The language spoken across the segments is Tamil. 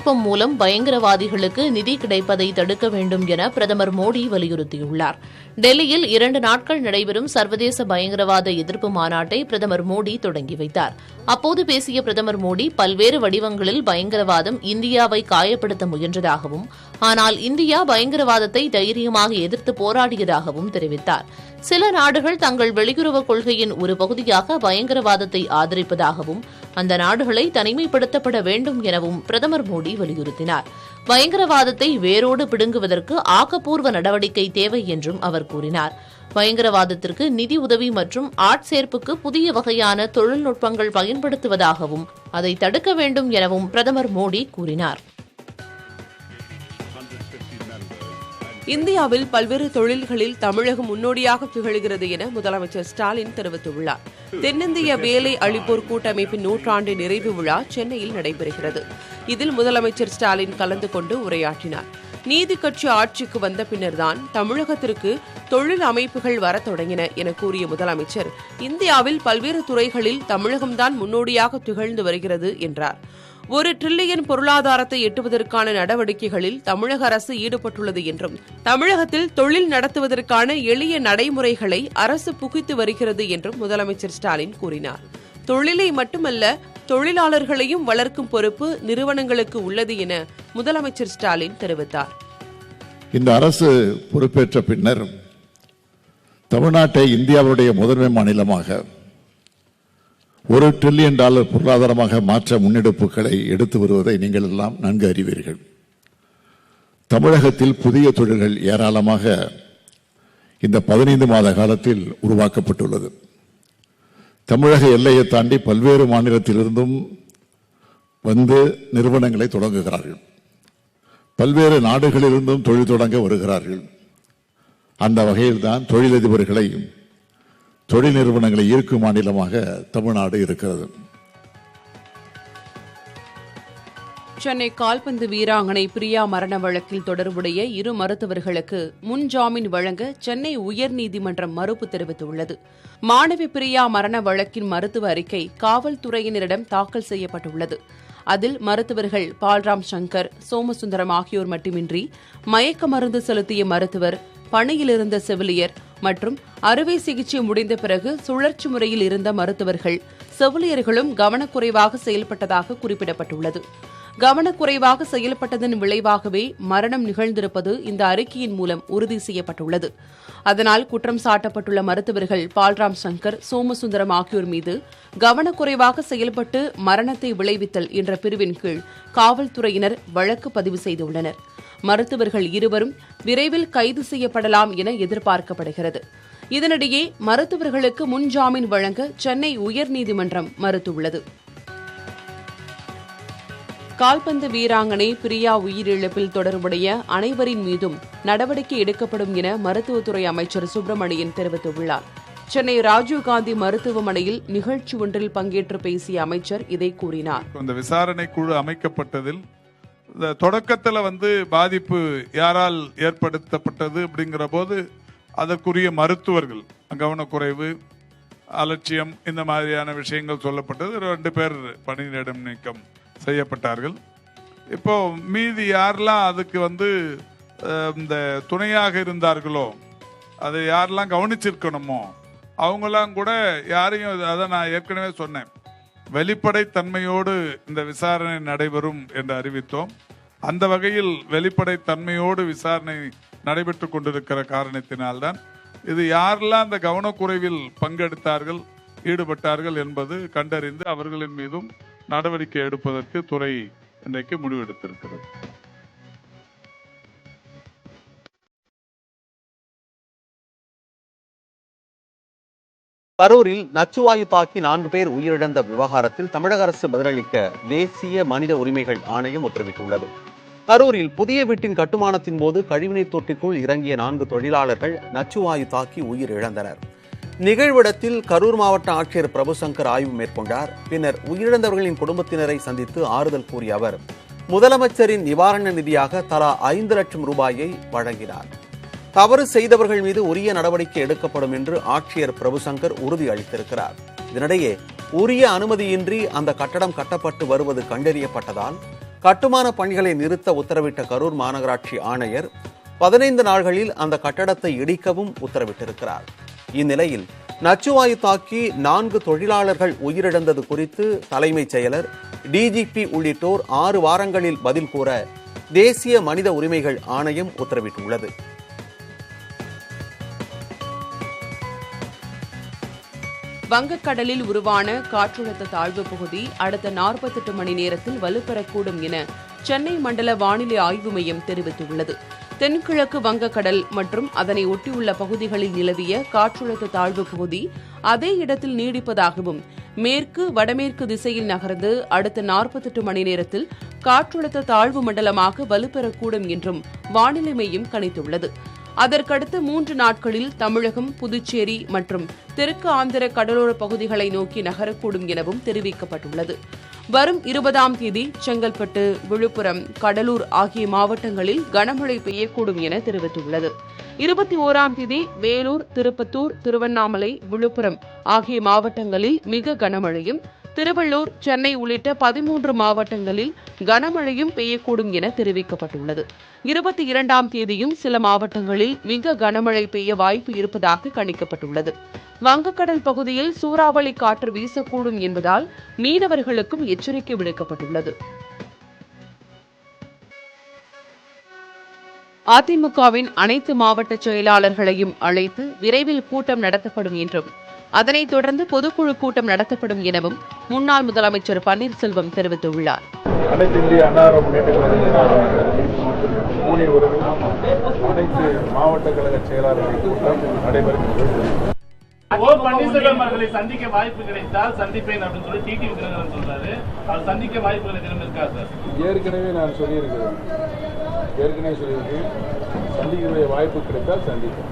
தொழில்நுட்பம் மூலம் பயங்கரவாதிகளுக்கு நிதி கிடைப்பதை தடுக்க வேண்டும் என பிரதமர் மோடி வலியுறுத்தியுள்ளார். டெல்லியில் 2 நாட்கள் நடைபெறும் சர்வதேச பயங்கரவாத எதிர்ப்பு மாநாட்டை பிரதமர் மோடி தொடங்கி வைத்தார். அப்போது பேசிய பிரதமர் மோடி பல்வேறு வடிவங்களில் பயங்கரவாதம் இந்தியாவை காயப்படுத்த முயன்றதாகவும், ஆனால் இந்தியா பயங்கரவாதத்தை தைரியமாக எதிர்த்து போராடியதாகவும் தெரிவித்தார். சில நாடுகள் தங்கள் வெளியுறவுக் கொள்கையின் ஒரு பகுதியாக பயங்கரவாதத்தை ஆதரிப்பதாகவும், அந்த நாடுகளை தனிமைப்படுத்தப்பட வேண்டும் எனவும் பிரதமர் மோடி வலியுறுத்தினார். பயங்கரவாதத்தை வேரோடு பிடுங்குவதற்கு ஆக்கப்பூர்வ நடவடிக்கை தேவை என்றும் அவர் கூறினார். பயங்கரவாதத்திற்கு நிதி உதவி மற்றும் ஆட்சேர்ப்புக்கு புதிய வகையான தொழில்நுட்பங்கள் பயன்படுத்துவதாகவும், அதை தடுக்க வேண்டும் எனவும் பிரதமர் மோடி கூறினார். இந்தியாவில் பல்வேறு தொழில்களில் தமிழகம் முன்னோடியாக திகழ்கிறது என முதலமைச்சர் ஸ்டாலின் தெரிவித்துள்ளார். தென்னிந்திய வேலை அளிப்போர் கூட்டமைப்பின் 100 நிறைவு விழா சென்னையில் நடைபெறுகிறது. இதில் முதலமைச்சர் ஸ்டாலின் கலந்து கொண்டு உரையாற்றினார். நீதி கட்சி ஆட்சிக்கு வந்த பின்னர்தான் தமிழகத்திற்கு தொழில் அமைப்புகள் வரத் தொடங்கின என கூறிய முதலமைச்சர், இந்தியாவில் பல்வேறு துறைகளில் தமிழகம்தான் முன்னோடியாக திகழ்ந்து வருகிறது என்றார். 1 டிரில்லியன் பொருளாதாரத்தை எட்டுவதற்கான நடவடிக்கைகளில் தமிழக அரசு ஈடுபட்டுள்ளது என்றும், தமிழகத்தில் தொழில் நடத்துவதற்கான எளிய நடைமுறைகளை அரசு புகுத்தி வருகிறது என்றும் முதலமைச்சர் ஸ்டாலின் கூறினார். தொழிலை மட்டுமல்ல, தொழிலாளர்களையும் வளர்க்கும் பொறுப்பு நிறுவனங்களுக்கு உள்ளது என முதலமைச்சர் ஸ்டாலின் தெரிவித்தார். இந்த அரசு பொறுப்பேற்ற பின்னர் தமிழ்நாட்டை இந்தியாவுடைய முதன்மை மாநிலமாக $1 டிரில்லியன் பொருளாதாரமாக மாற்ற முன்னெடுப்புகளை எடுத்து வருவதை நீங்கள் எல்லாம் நன்கு அறிவீர்கள். தமிழகத்தில் புதிய தொழில்கள் ஏராளமாக இந்த 15 மாத காலத்தில் உருவாக்கப்பட்டுள்ளது. தமிழக எல்லையை தாண்டி பல்வேறு மாநிலத்திலிருந்தும் வந்து நிறுவனங்களை தொடங்குகிறார்கள். பல்வேறு நாடுகளிலிருந்தும் தொழில் தொடங்க வருகிறார்கள். அந்த வகையில்தான் தொழிலதிபர்களை, தொழில் நிறுவனங்களை ஈர்க்கும் மாநிலமாக தமிழ்நாடு இருக்கிறது. சென்னை கால்பந்து வீராங்கனை பிரியா மரண வழக்கில் தொடர்புடைய 2 மருத்துவர்களுக்கு முன்ஜாமீன் வழங்க சென்னை உயர்நீதிமன்றம் மறுப்பு தெரிவித்துள்ளது. மாணவி பிரியா மரண வழக்கின் மருத்துவ அறிக்கை காவல்துறையினரிடம் தாக்கல் செய்யப்பட்டுள்ளது. அதில் மருத்துவர்கள் பால்ராம் சங்கர், சோமசுந்தரம் ஆகியோர் மட்டுமின்றி மயக்க மருந்து செலுத்திய மருத்துவர், பணியிலிருந்த செவிலியர் மற்றும் அறுவை சிகிச்சை முடிந்த பிறகு சுழற்சி முறையில் இருந்த மருத்துவர்கள், செவிலியர்களும் கவனக்குறைவாக செயல்பட்டதாக குறிப்பிடப்பட்டுள்ளது. கவனக்குறைவாக செயல்பட்டதன் விளைவாகவே மரணம் நிகழ்ந்திருப்பது இந்த அறிக்கையின் மூலம் உறுதி செய்யப்பட்டுள்ளது. அதனால் குற்றம் சாட்டப்பட்டுள்ள மருத்துவர்கள் பால்ராம் சங்கர், சோமசுந்தரம் ஆகியோர் மீது கவனக்குறைவாக செயல்பட்டு மரணத்தை விளைவித்தல் என்ற பிரிவின் கீழ் காவல்துறையினர் வழக்கு பதிவு செய்துள்ளனர். மருத்துவர்கள் 2 விரைவில் கைது செய்யப்படலாம் என எதிர்பார்க்கப்படுகிறது. இதனிடையே மருத்துவர்களுக்கு முன்ஜாமீன் வழங்க சென்னை உயர்நீதிமன்றம் மறுத்துள்ளது. கால்பந்து வீராங்கனை பிரியா உயிரிழப்பில் தொடர்புடைய அனைவரின் மீதும் நடவடிக்கை எடுக்கப்படும் என மருத்துவத்துறை அமைச்சர் சுப்பிரமணியன் தெரிவித்துள்ளார். சென்னை ராஜீவ்காந்தி மருத்துவமனையில் நிகழ்ச்சி ஒன்றில் பங்கேற்று பேசிய அமைச்சர் இதை கூறினார். இந்த விசாரணை குழு அமைக்கப்பட்டதில் தொடக்கத்தில் பாதிப்பு யாரால் ஏற்படுத்தப்பட்டது அப்படிங்கிற போது அதற்குரிய மருத்துவர்கள் கவனக்குறைவு, அலட்சியம், இந்த மாதிரியான விஷயங்கள் சொல்லப்பட்டது. 2 பேர் பணியிடம் நீக்கம் செய்யப்பட்டார்கள். இப்போ மீதி யாரெல்லாம் அதுக்கு இந்த துணையாக இருந்தார்களோ, அதை யாரெல்லாம் கவனிச்சிருக்கணுமோ அவங்கெல்லாம் கூட யாரையும், அதை நான் ஏற்கனவே சொன்னேன், வெளிப்படைத்தன்மையோடு இந்த விசாரணை நடைபெறும் என்று அறிவித்தோம். அந்த வகையில் வெளிப்படைத்தன்மையோடு விசாரணை நடைபெற்றுக் கொண்டிருக்கிற காரணத்தினால்தான் இது யாரெல்லாம் அந்த கவனக்குறைவில் பங்கெடுத்தார்கள், ஈடுபட்டார்கள் என்பது கண்டறிந்து அவர்களின் மீதும் நடவடிக்கை எடுப்பதற்கு துறை இன்றைக்கு முடிவெடுத்திருக்கிறது. கரூரில் நச்சுவாயு தாக்கி 4 பேர் உயிரிழந்த விவகாரத்தில் தமிழக அரசு பதிலளிக்க தேசிய மனித உரிமைகள் ஆணையம் உத்தரவிட்டுள்ளது. கரூரில் புதிய வீட்டின் கட்டுமானத்தின் போது கழிவுநீர் தொட்டிக்குள் இறங்கிய 4 தொழிலாளர்கள் நச்சுவாயு தாக்கி உயிரிழந்தனர். நிகழ்விடத்தில் கரூர் மாவட்ட ஆட்சியர் பிரபுசங்கர் ஆய்வு மேற்கொண்டார். பின்னர் உயிரிழந்தவர்களின் குடும்பத்தினரை சந்தித்து ஆறுதல் கூறிய அவர் முதலமைச்சரின் நிவாரண நிதியாக தலா 5 லட்சம் ரூபாயை வழங்கினார். தவறு செய்தவர்கள் மீது உரிய நடவடிக்கை எடுக்கப்படும் என்று ஆட்சியர் பிரபுசங்கர் உறுதி அளித்திருக்கிறார். இதனிடையே உரிய அனுமதியின்றி அந்த கட்டடம் கட்டப்பட்டு வருவது கண்டறியப்பட்டதால் கட்டுமான பணிகளை நிறுத்த உத்தரவிட்ட கரூர் மாநகராட்சி ஆணையர் 15 நாள்களில் அந்த கட்டடத்தை இடிக்கவும் உத்தரவிட்டிருக்கிறார். இந்நிலையில் நச்சுவாயு தாக்கி 4 தொழிலாளர்கள் உயிரிழந்தது குறித்து தலைமைச் செயலர், டிஜிபி உள்ளிட்டோர் 6 வாரங்களில் பதில் கூற தேசிய மனித உரிமைகள் ஆணையம் உத்தரவிட்டுள்ளது. வங்கக்கடலில் உருவான காற்றழுத்த தாழ்வு பகுதி அடுத்த 48 மணி நேரத்தில் வலுப்பெறக்கூடும் என சென்னை மண்டல வானிலை ஆய்வு மையம் தெரிவித்துள்ளது. தென்கிழக்கு வங்கக்கடல் மற்றும் அதனை ஒட்டியுள்ள பகுதிகளில் நிலவிய காற்றழுத்த தாழ்வு பகுதி அதே இடத்தில் நீடிப்பதாகவும், மேற்கு வடமேற்கு திசையில் நகர்ந்து அடுத்த 48 மணி நேரத்தில் காற்றழுத்த தாழ்வு மண்டலமாக வலுப்பெறக்கூடும் என்றும் வானிலை மையம் கணித்துள்ளது. அதற்கடுத்து 3 நாட்களில் தமிழகம், புதுச்சேரி மற்றும் தெற்கு ஆந்திர கடலோர பகுதிகளை நோக்கி நகரக்கூடும் எனவும் தெரிவிக்கப்பட்டுள்ளது. வரும் 20ஆம் தேதி செங்கல்பட்டு, விழுப்புரம், கடலூர் ஆகிய மாவட்டங்களில் கனமழை பெய்யக்கூடும் என தெரிவித்துள்ளது. 21ஆம் தேதி வேலூர், திருப்பத்தூர், திருவண்ணாமலை, விழுப்புரம் ஆகிய மாவட்டங்களில் மிக கனமழையும், திருவள்ளூர், சென்னை உள்ளிட்ட 13 மாவட்டங்களில் கனமழையும் பெய்யக்கூடும் என தெரிவிக்கப்பட்டுள்ளது. 22ஆம் தேதியும் சில மாவட்டங்களில் மிக கனமழை பெய்ய வாய்ப்பு இருப்பதாக கணிக்கப்பட்டுள்ளது. வங்கக்கடல் பகுதியில் சூறாவளி காற்று வீசக்கூடும் என்பதால் மீனவர்களுக்கும் எச்சரிக்கை விடுக்கப்பட்டுள்ளது. அதிமுகவின் அனைத்து மாவட்ட செயலாளர்களையும் அழைத்து விரைவில் கூட்டம் நடத்தப்படும் என்றும், அதனைத் தொடர்ந்து பொதுக்குழு கூட்டம் நடத்தப்படும் எனவும் முன்னாள் முதலமைச்சர் பன்னீர்செல்வம் தெரிவித்துள்ளார். அனைத்து இந்திய அண்ணா முன்னேற்ற அனைத்து மாவட்ட கழக செயலாளர்கள் கூட்டம் நடைபெறுகிறது. பன்னீர்செல்வம் அவர்களை சந்திக்க வாய்ப்பு கிடைத்தால் சந்திப்பேன் அப்படின்னு சொல்லி டிடி விக்ரமன் சொல்றாரு. அவர் சந்திக்க வாய்ப்புகள் எதுவும் இருக்கா சார்? ஏற்கனவே நான் சொல்லியிருக்கிறேன். சந்திக்கக்கூடிய வாய்ப்பு கிடைத்தால் சந்திப்பேன்.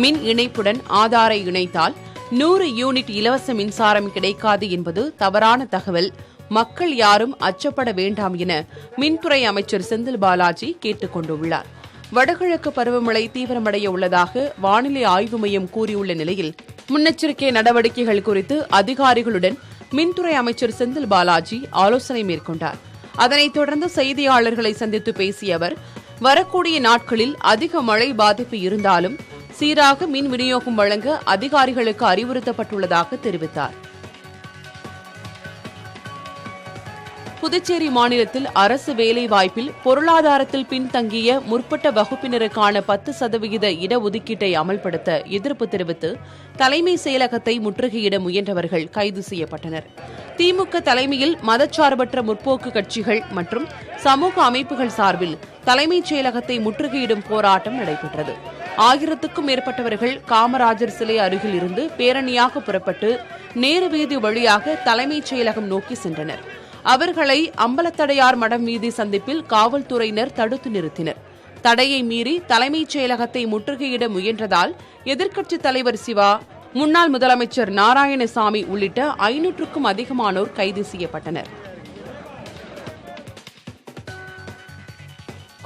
மின் இணைப்புடன் ஆதாரை இணைத்தால் 100 யூனிட் இலவச மின்சாரம் கிடைக்காது என்பது தவறான தகவல். மக்கள் யாரும் அச்சப்பட வேண்டாம் என மின்துறை அமைச்சர் செந்தில் பாலாஜி கேட்டுக் கொண்டுள்ளார். வடகிழக்கு பருவமழை தீவிரமடைய உள்ளதாக வானிலை ஆய்வு மையம் கூறியுள்ள நிலையில் முன்னெச்சரிக்கை நடவடிக்கைகள் குறித்து அதிகாரிகளுடன் மின்துறை அமைச்சர் செந்தில் பாலாஜி ஆலோசனை மேற்கொண்டார். அதனைத் தொடர்ந்து செய்தியாளர்களை சந்தித்து பேசிய அவர், வரக்கூடிய நாட்களில் அதிக மழை பாதிப்பு இருந்தாலும் சீராக மின் விநியோகம் வழங்க அதிகாரிகளுக்கு அறிவுறுத்தப்பட்டுள்ளதாக தெரிவித்தார். புதுச்சேரி மாநிலத்தில் அரசு வேலைவாய்ப்பில் பொருளாதாரத்தில் பின்தங்கிய முற்பட்ட வகுப்பினருக்கான 10% இடஒதுக்கீட்டை அமல்படுத்த எதிர்ப்பு தெரிவித்து தலைமை செயலகத்தை முற்றுகையிட முயன்றவர்கள் கைது செய்யப்பட்டனர். திமுக தலைமையில் மதச்சார்பற்ற முற்போக்கு கட்சிகள் மற்றும் சமூக அமைப்புகள் சார்பில் தலைமைச் செயலகத்தை முற்றுகையிடும் போராட்டம் நடைபெற்றது. 1000க்கும் மேற்பட்டவர்கள் காமராஜர் சிலை அருகில் இருந்து பேரணியாக புறப்பட்டு நேரு வீதி வழியாக தலைமைச் செயலகம் நோக்கி சென்றனர். அவர்களை அம்பலத்தடையார் மடம் வீதி சந்திப்பில் காவல்துறையினர் தடுத்து நிறுத்தினர். தடையை மீறி தலைமைச் செயலகத்தை முற்றுகையிட முயன்றதால் எதிர்க்கட்சித் தலைவர் சிவா, முன்னாள் முதலமைச்சர் நாராயணசாமி உள்ளிட்ட 500க்கும் அதிகமானோர் கைது செய்யப்பட்டனர்.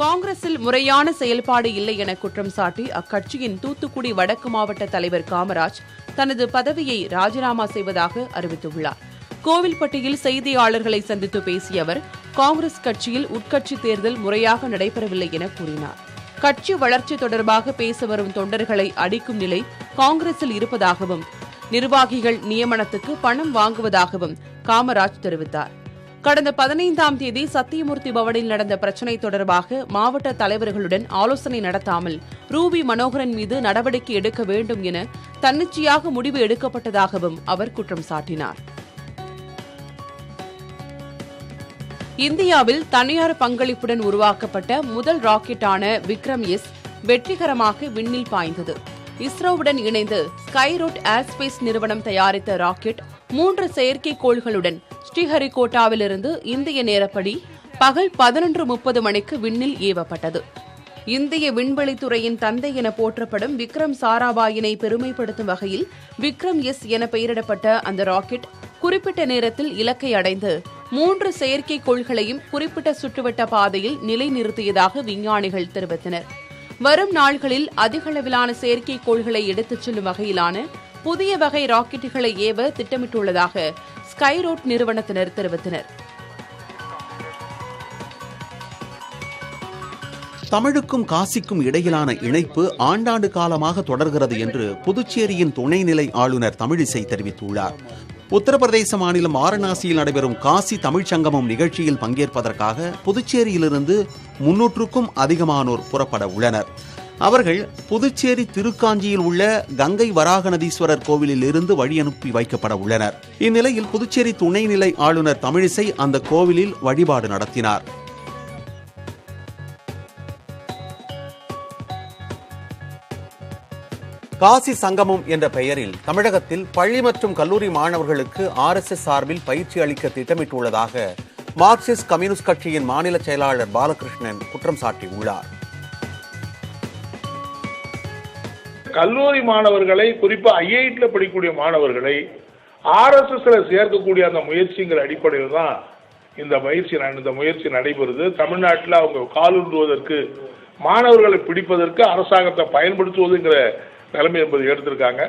காங்கிரஸில் முறையான செயல்பாடு இல்லை என குற்றம் சாட்டி அக்கட்சியின் தூத்துக்குடி வடக்கு மாவட்ட தலைவர் காமராஜ் தனது பதவியை ராஜினாமா செய்வதாக அறிவித்துள்ளார். கோவில்பட்டியில் செய்தியாளர்களை சந்தித்து பேசிய அவர், காங்கிரஸ் கட்சியில் உட்கட்சி தேர்தல் முறையாக நடைபெறவில்லை என கூறினார். கட்சி வளர்ச்சி தொடர்பாக பேச வரும் தொண்டர்களை அடிக்கும் நிலை காங்கிரஸில் இருப்பதாகவும், நிர்வாகிகள் நியமனத்துக்கு பணம் வாங்குவதாகவும் காமராஜ் தெரிவித்தார். கடந்த 15ஆம் தேதி சத்தியமூர்த்தி பவனில் நடந்த பிரச்சினை தொடர்பாக மாவட்ட தலைவர்களுடன் ஆலோசனை நடத்தாமல் ரூபி மனோகரன் மீது நடவடிக்கை எடுக்க வேண்டும் என தன்னிச்சையாக முடிவு எடுக்கப்பட்டதாகவும் அவர் குற்றம் சாட்டினார். இந்தியாவில் தனியார் பங்களிப்புடன் உருவாக்கப்பட்ட முதல் ராக்கெட்டான விக்ரம்-எஸ் வெற்றிகரமாக விண்ணில் பாய்ந்தது. இஸ்ரோவுடன் இணைந்து ஸ்கைரூட் ஏர்ஸ்பேஸ் நிறுவனம் தயாரித்த ராக்கெட் 3 செயற்கைக்கோள்களுடன் ஸ்ரீஹரிகோட்டாவிலிருந்து இந்திய நேரப்படி பகல் 11:30 மணிக்கு விண்ணில் ஏவப்பட்டது. இந்திய விண்வெளித்துறையின் தந்தை என போற்றப்படும் விக்ரம் சாராபாயினை பெருமைப்படுத்தும் வகையில் விக்ரம்-எஸ் என பெயரிடப்பட்ட அந்த ராக்கெட் குறிப்பிட்ட நேரத்தில் இலக்கை அடைந்து 3 செயற்கைக்கோள்களையும் குறிப்பிட்ட சுற்றுவட்ட பாதையில் நிலைநிறுத்தியதாக விஞ்ஞானிகள் தெரிவித்தனர். வரும் நாள்களில் அதிகளவிலான செயற்கைக்கோள்களை எடுத்துச் செல்லும் வகையிலான புதிய வகை ராக்கெட்டுகளை ஏவ திட்டமிட்டுள்ளதாக ஸ்கைரோட் நிறுவனத்தினர் தெரிவித்தனர். தமிழுக்கும் காசிக்கும் இடையிலான இணைப்பு ஆண்டாண்டு காலமாக தொடர்கிறது என்று புதுச்சேரியின் துணைநிலை ஆளுநர் தமிழிசை தெரிவித்துள்ளார். உத்தரப்பிரதேச மாநிலம் வாரணாசியில் நடைபெறும் காசி தமிழ்ச் சங்கமம் நிகழ்ச்சியில் பங்கேற்பதற்காக புதுச்சேரியிலிருந்து 300க்கும் அதிகமானோர் புறப்பட உள்ளனர். அவர்கள் புதுச்சேரி திருக்காஞ்சியில் உள்ள கங்கை வராகநதீஸ்வரர் கோவிலில் இருந்து வழி அனுப்பி வைக்கப்பட உள்ளனர். இந்நிலையில் புதுச்சேரி துணைநிலை ஆளுநர் தமிழிசை அந்த கோவிலில் வழிபாடு நடத்தினார். காசி சங்கமம் என்ற பெயரில் தமிழகத்தில் பள்ளி மற்றும் கல்லூரி மாணவர்களுக்கு RSS சார்பில் பயிற்சி அளிக்க திட்டமிட்டுள்ளதாக மார்க்சிஸ்ட் கம்யூனிஸ்ட் கட்சியின் மாநில செயலாளர் பாலகிருஷ்ணன் குற்றம் சாட்டியுள்ளார். கல்லூரி மாணவர்களை, குறிப்பா IIT படிக்கக்கூடிய மாணவர்களை RSSல சேர்க்கக்கூடிய அந்த முயற்சிங்கிற அடிப்படையில் தான் இந்த முயற்சி நடைபெறுது. தமிழ்நாட்டில் அவங்க காலூன்றுவதற்கு, மாணவர்களை பிடிப்பதற்கு அரசாங்கத்தை பயன்படுத்துவதுங்கிற நிலைமை என்பது எடுத்திருக்காங்க.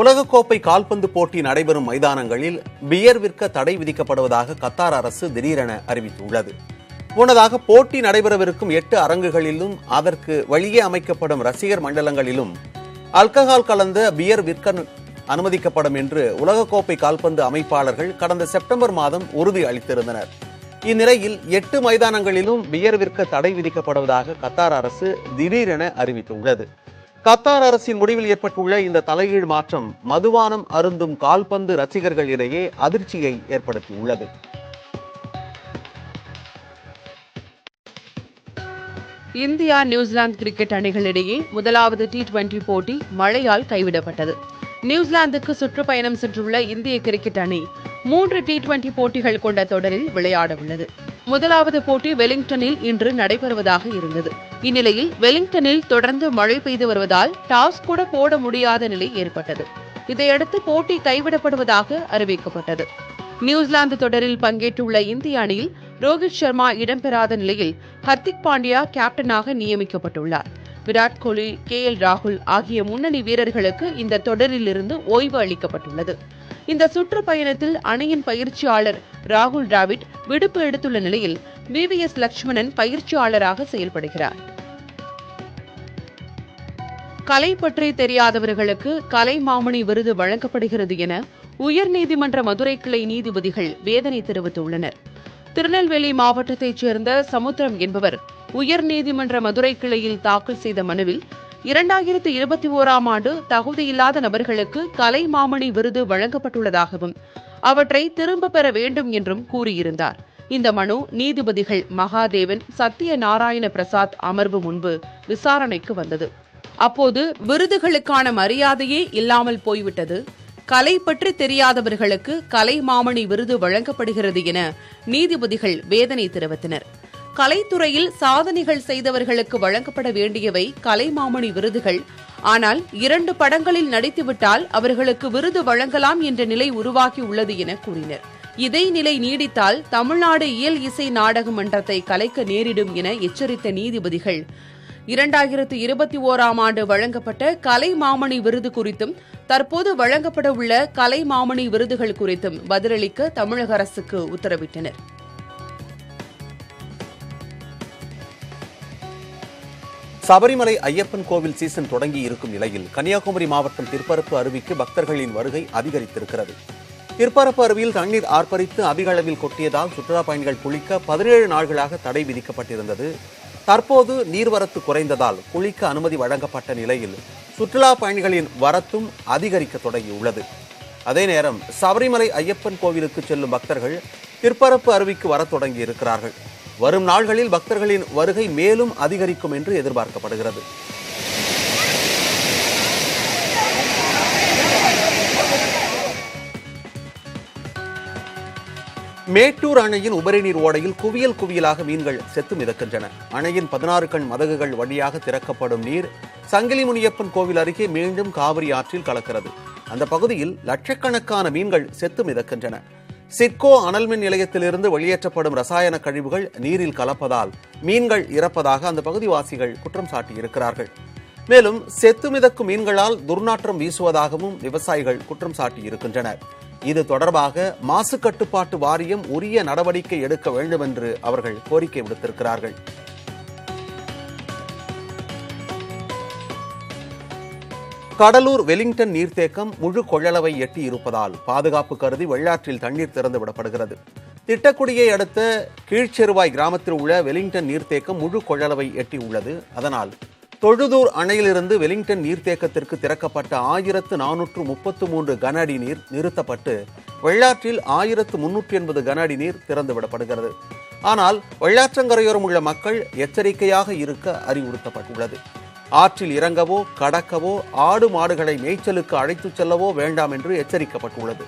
உலகக்கோப்பை கால்பந்து போட்டி நடைபெறும் மைதானங்களில் பியர் விற்க தடை விதிக்கப்படுவதாக கத்தார் அரசு திடீரென அறிவித்துள்ளது. முன்னதாக போட்டி நடைபெறவிருக்கும் 8 அரங்குகளிலும் அதற்கு வெளியே அமைக்கப்படும் ரசிகர் மண்டலங்களிலும் ஆல்கஹால் கலந்த பியர் விற்க அனுமதிக்கப்படும் என்று உலகக்கோப்பை கால்பந்து அமைப்பாளர்கள் கடந்த செப்டம்பர் மாதம் உறுதி அளித்திருந்தனர். இந்நிலையில் 8 மைதானங்களிலும் பியர் விற்க தடை விதிக்கப்படுவதாக கத்தார் அரசு திடீரென அறிவித்துள்ளது. கத்தார் அரசின் முடிவில் ஏற்பட்டுள்ள இந்த தலைகீழ் மாற்றம் மதுபானம் அருந்தும் கால்பந்து ரசிகர்கள் இடையே அதிர்ச்சியை ஏற்படுத்தியுள்ளது. இந்தியா நியூசிலாந்து கிரிக்கெட் அணிகளிடையே முதலாவது T20 போட்டி மழையால் கைவிடப்பட்டது. நியூசிலாந்துக்கு சுற்றுப்பயணம் சென்றுள்ள இந்திய கிரிக்கெட் அணி 3 T20 போட்டிகள் கொண்ட தொடரில் விளையாட உள்ளது. முதலாவது போட்டி வெலிங்டனில் இன்று நடைபெறுவதாக இருந்தது. இந்நிலையில் வெலிங்டனில் தொடர்ந்து மழை பெய்து வருவதால் டாஸ் கூட போட முடியாத நிலை ஏற்பட்டது. இதையடுத்து போட்டி கைவிடப்படுவதாக அறிவிக்கப்பட்டது. நியூசிலாந்து தொடரில் பங்கேற்றுள்ள இந்திய அணியில் ரோஹித் சர்மா இடம்பெறாத நிலையில் ஹர்திக் பாண்டியா கேப்டனாக நியமிக்கப்பட்டுள்ளார். விராட் கோலி, KL ராகுல் ஆகிய முன்னணி வீரர்களுக்கு இந்த தொடரில் இருந்து ஓய்வு அளிக்கப்பட்டுள்ளது. இந்த சுற்றுப்பயணத்தில் அணியின் பயிற்சியாளர் ராகுல் டிராவிட் விடுப்பு எடுத்துள்ள நிலையில் VVS லட்சுமணன் பயிற்சியாளராக செயல்படுகிறார். கலை பற்றி தெரியாதவர்களுக்கு கலை மாமணி விருது வழங்கப்படுகிறது என உயர்நீதிமன்ற மதுரை கிளை நீதிபதிகள் வேதனை தெரிவித்துள்ளனர். திருநெல்வேலி மாவட்டத்தைச் சேர்ந்த சமுத்திரம் என்பவர் உயர்நீதிமன்ற மதுரை கிளையில் தாக்கல் செய்த மனுவில் 2021ஆம் ஆண்டு தகுதியில்லாத நபர்களுக்கு கலை மாமணி விருது வழங்கப்பட்டுள்ளதாகவும் அவற்றை திரும்ப பெற வேண்டும் என்றும் கூறியிருந்தார். இந்த மனு நீதிபதிகள் மகாதேவன், சத்யநாராயண பிரசாத் அமர்வு முன்பு விசாரணைக்கு வந்தது. அப்போது விருதுகளுக்கான மரியாதையே இல்லாமல் போய்விட்டது, கலை பற்றி தெரியாதவர்களுக்கு கலை மாமணி விருது வழங்கப்படுகிறது என நீதிபதிகள் வேதனை தெரிவித்தனர். கலைத்துறையில் சாதனைகள் செய்தவர்களுக்கு வழங்கப்பட வேண்டியவை கலைமாமணி விருதுகள். ஆனால் 2 படங்களில் நடித்துவிட்டால் அவர்களுக்கு விருது வழங்கலாம் என்ற நிலை உருவாகியுள்ளது என கூறினர். இதே நிலை நீடித்தால் தமிழ்நாடு இயல் இசை நாடக மன்றத்தை கலைக்க நேரிடும் என எச்சரித்த நீதிபதிகள் 2021ஆம் ஆண்டு வழங்கப்பட்ட கலை மாமணி விருது குறித்தும் தற்போது வழங்கப்பட உள்ள கலை மாமணி விருதுகள் குறித்தும் பதிலளிக்க தமிழக அரசுக்கு உத்தரவிட்டனர். சபரிமலை ஐயப்பன் கோவில் சீசன் தொடங்கி இருக்கும் நிலையில் கன்னியாகுமரி மாவட்டம் திருப்பரப்பு அருவிக்கு பக்தர்களின் வருகை அதிகரித்திருக்கிறது. திருப்பரப்பு அருவியில் தண்ணீர் ஆர்ப்பரித்து அதிக அளவில் கொட்டியதால் சுற்றுலா பயணிகள் குளிக்க 17 நாட்களாக தடை விதிக்கப்பட்டிருந்தது. தற்போது நீர்வரத்து குறைந்ததால் குளிக்க அனுமதி வழங்கப்பட்ட நிலையில் சுற்றுலா பயணிகளின் வரத்தும் அதிகரிக்க தொடங்கியுள்ளது. அதே நேரம் சபரிமலை ஐயப்பன் கோவிலுக்கு செல்லும் பக்தர்கள் திருப்பரப்பு அருவிக்கு வரத் தொடங்கி இருக்கிறார்கள். வரும் நாள்களில் பக்தர்களின் வருகை மேலும் அதிகரிக்கும் என்று எதிர்பார்க்கப்படுகிறது. மேட்டூர் அணையின் உபரிநீர் ஓடையில் குவியல் குவியலாக மீன்கள் செத்து மிதக்கின்றன. அணையின் 16 கண் மதகுகள் வழியாக திறக்கப்படும் நீர் சங்கிலி முனியப்பன் கோவில் அருகே மீண்டும் காவிரி ஆற்றில் கலக்கிறது. அந்த பகுதியில் லட்சக்கணக்கான மீன்கள் செத்து மிதக்கின்றன. சிட்கோ அனல்மின் நிலையத்திலிருந்து வெளியேற்றப்படும் ரசாயன கழிவுகள் நீரில் கலப்பதால் மீன்கள் இறப்பதாக அந்த பகுதிவாசிகள் குற்றம் சாட்டியிருக்கிறார்கள். மேலும் செத்து மிதக்கும் மீன்களால் துர்நாற்றம் வீசுவதாகவும் விவசாயிகள் குற்றம் சாட்டியிருக்கின்றனர். இது தொடர்பாக மாசு கட்டுப்பாட்டு வாரியம் உரிய நடவடிக்கை எடுக்க வேண்டும் என்று அவர்கள் கோரிக்கை விடுத்திருக்கிறார்கள். கடலூர் வெலிங்டன் நீர்த்தேக்கம் முழு கொள்ளளவை எட்டி இருப்பதால் பாதுகாப்பு கருதி வெள்ளாற்றில் தண்ணீர் திறந்து விடப்படுகிறது. திட்டக்குடியை அடுத்த கீழ்ச்செருவாய் கிராமத்தில் உள்ள வெலிங்டன் நீர்த்தேக்கம் முழு கொள்ளளவை எட்டி உள்ளது. அதனால் தொழுதூர் அணையிலிருந்து வெலிங்டன் நீர்த்தேக்கத்திற்கு திறக்கப்பட்ட 1433 கன அடி நீர் நிறுத்தப்பட்டு வெள்ளாற்றில் 1380 கன அடி நீர் திறந்துவிடப்படுகிறது. ஆனால் வெள்ளாற்றங்கரையோரம் உள்ள மக்கள் எச்சரிக்கையாக இருக்க அறிவுறுத்தப்பட்டுள்ளது. ஆற்றில் இறங்கவோ கடக்கவோ ஆடு மாடுகளை மேய்ச்சலுக்கு அழைத்துச் செல்லவோ வேண்டாம் என்று எச்சரிக்கப்பட்டுள்ளது.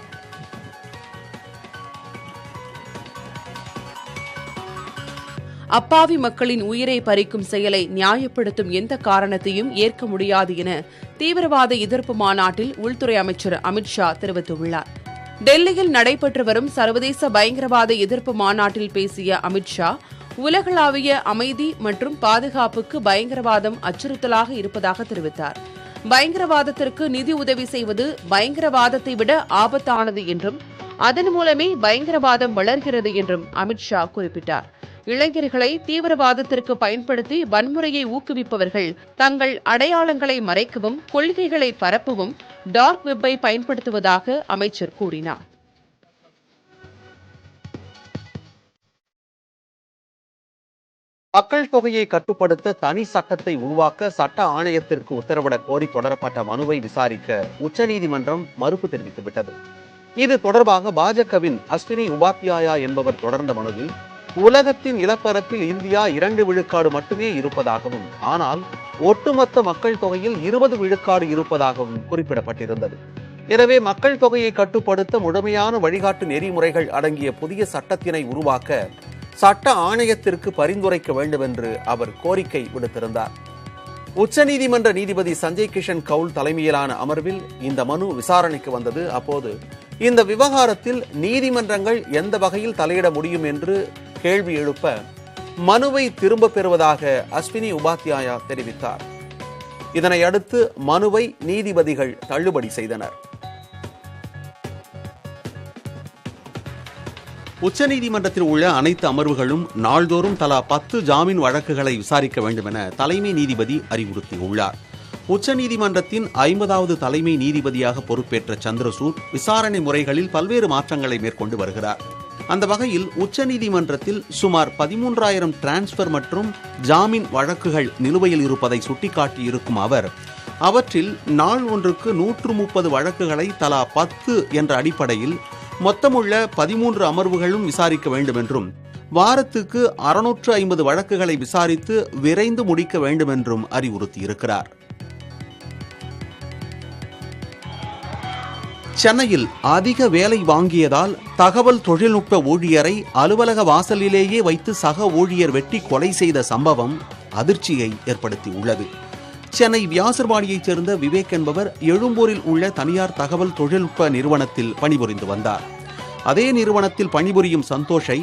அப்பாவி மக்களின் உயிரை பறிக்கும் செயலை நியாயப்படுத்தும் எந்த காரணத்தையும் ஏற்க முடியாது என தீவிரவாத எதிர்ப்பு மாநாட்டில் உள்துறை அமைச்சர் அமித்ஷா தெரிவித்துள்ளார். டெல்லியில் நடைபெற்று வரும் சர்வதேச பயங்கரவாத எதிர்ப்பு மாநாட்டில் பேசிய அமித்ஷா, உலகளாவிய அமைதி மற்றும் பாதுகாப்புக்கு பயங்கரவாதம் அச்சுறுத்தலாக இருப்பதாக தெரிவித்தார். பயங்கரவாதத்திற்கு நிதி உதவி செய்வது பயங்கரவாதத்தை விட ஆபத்தானது என்றும் அதன் மூலமே பயங்கரவாதம் வளர்கிறது என்றும் அமித்ஷா குறிப்பிட்டார். இளைஞர்களை தீவிரவாதத்திற்கு பயன்படுத்தி வன்முறையை ஊக்குவிப்பவர்கள் தங்கள் அடையாளங்களை மறைக்கவும் கொள்கைகளை பரப்பவும் டார்க் வெப்பை பயன்படுத்துவதாக அமைச்சர் கூறினார். மக்கள் தொகையை கட்டுப்படுத்த தனி சட்டத்தை உருவாக்க சட்ட ஆணையத்திற்கு உத்தரவிட கோரி தொடரப்பட்ட மனுவை விசாரிக்க உச்சநீதிமன்றம் மறுப்பு தெரிவித்துவிட்டது. இது தொடர்பாக பாஜகவின் அஸ்வினி உபாத்யாயா என்பவர் தொடர்ந்த மனுவில் உலகத்தின் நிலப்பரப்பில் இந்தியா 2 விழுக்காடு மட்டுமே இருப்பதாகவும் ஆனால் ஒட்டுமொத்த மக்கள் தொகையில் 20 விழுக்காடு இருப்பதாகவும் குறிப்பிடப்பட்டிருந்தது. எனவே மக்கள் தொகையை கட்டுப்படுத்த முழுமையான வழிகாட்டு நெறிமுறைகள் அடங்கிய புதிய சட்டத்தினை உருவாக்க சட்ட ஆணையத்திற்கு பரிந்துரைக்க வேண்டும் என்று அவர் கோரிக்கை விடுத்திருந்தார். உச்சநீதிமன்ற நீதிபதி சஞ்சய் கிஷன் கவுல் தலைமையிலான அமர்வில் இந்த மனு விசாரணைக்கு வந்தது. அப்போது இந்த விவகாரத்தில் நீதிமன்றங்கள் எந்த வகையில் தலையிட முடியும் என்று கேள்வி எழுப்ப மனுவை திரும்ப பெறுவதாக அஸ்வினி உபாத்யாயா தெரிவித்தார். இதனை அடுத்து மனுவை நீதிபதிகள் தள்ளுபடி செய்தனர். உச்சநீதிமன்றத்தில் உள்ள அனைத்து அமர்வுகளும் நாள்தோறும் தலா 10 ஜாமீன் வழக்குகளை விசாரிக்க வேண்டும் என தலைமை நீதிபதி அறிவுறுத்தியுள்ளார். உச்சநீதிமன்றத்தின் 50வது தலைமை நீதிபதியாக பொறுப்பேற்ற சந்திரசூட் விசாரணை முறைகளில் பல்வேறு மாற்றங்களை மேற்கொண்டு வருகிறார். அந்த வகையில் உச்சநீதிமன்றத்தில் சுமார் 13,000 டிரான்ஸ்பர் மற்றும் ஜாமீன் வழக்குகள் நிலுவையில் இருப்பதை சுட்டிக்காட்டியிருக்கும் அவர், அவற்றில் நாள் ஒன்றுக்கு 130 வழக்குகளை தலா 10 என்ற அடிப்படையில் மொத்தமுள்ள 13 அமர்வுகளும் விசாரிக்க வேண்டும் என்றும் வாரத்துக்கு 650 வழக்குகளை விசாரித்து விரைந்து முடிக்க வேண்டும் என்றும் அறிவுறுத்தியிருக்கிறார். சென்னையில் அதிக வேலை வாங்கியதால் தகவல் தொழில்நுட்ப ஊழியரை அலுவலக வாசலிலேயே வைத்து சக ஊழியர் வெட்டி கொலை செய்த சம்பவம் அதிர்ச்சியை ஏற்படுத்தியுள்ளது. சென்னை வியாசர்பாடியைச் சேர்ந்த விவேக் என்பவர் எழும்பூரில் உள்ள தனியார் தகவல் தொழில்நுட்ப நிறுவனத்தில் பணிபுரிந்து வந்தார். அதே நிறுவனத்தில் பணிபுரியும் சந்தோஷை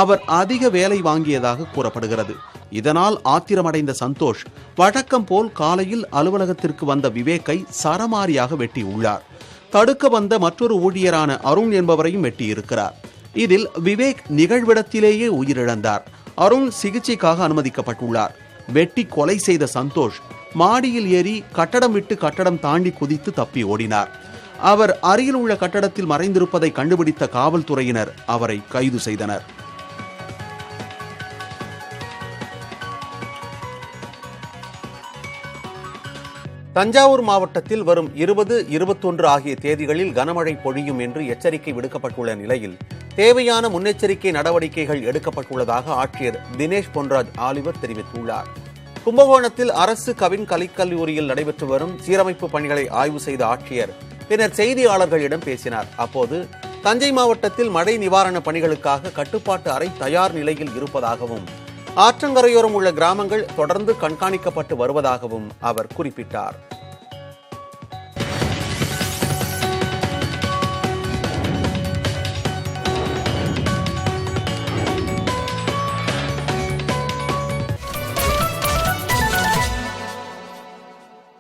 அவர் அதிக வேலை வாங்கியதாக கூறப்படுகிறது. இதனால் ஆத்திரமடைந்த சந்தோஷ் வழக்கம் போல் காலையில் அலுவலகத்திற்கு வந்த விவேக்கை சரமாரியாக வெட்டியுள்ளார். தடுக்க வந்த மற்றொரு ஊழியரான அருண் என்பவரையும் வெட்டியிருக்கிறார். இதில் விவேக் நிகழ்விடத்திலேயே உயிரிழந்தார். அருண் சிகிச்சைக்காக அனுமதிக்கப்பட்டுள்ளார். வெட்டி கொலை செய்த சந்தோஷ் மாடியில் ஏறி கட்டடம் விட்டு கட்டடம் தாண்டி குதித்து தப்பி ஓடினார். அவர் அருகில் உள்ள கட்டடத்தில் மறைந்திருப்பதை கண்டுபிடித்த காவல்துறையினர் அவரை கைது செய்தனர். தஞ்சாவூர் மாவட்டத்தில் வரும் 20, 21 ஆகிய தேதிகளில் கனமழை பொழியும் என்று எச்சரிக்கை விடுக்கப்பட்டுள்ள நிலையில் தேவையான முன்னெச்சரிக்கை நடவடிக்கைகள் எடுக்கப்பட்டுள்ளதாக ஆட்சியர் தினேஷ் பொன்ராஜ் ஆலிவர் தெரிவித்துள்ளார். கும்பகோணத்தில் அரசு கலைக்கல்லூரியில் நடைபெற்று வரும் சீரமைப்பு பணிகளை ஆய்வு செய்த ஆட்சியர் பின்னர் செய்தியாளர்களிடம் பேசினார். அப்போது தஞ்சை மாவட்டத்தில் மழை நிவாரண பணிகளுக்காக கட்டுப்பாட்டு அறை தயார் நிலையில் இருப்பதாகவும் ஆற்றங்கரையோரம் உள்ள கிராமங்கள் தொடர்ந்து கண்காணிக்கப்பட்டு வருவதாகவும் அவர் குறிப்பிட்டார்.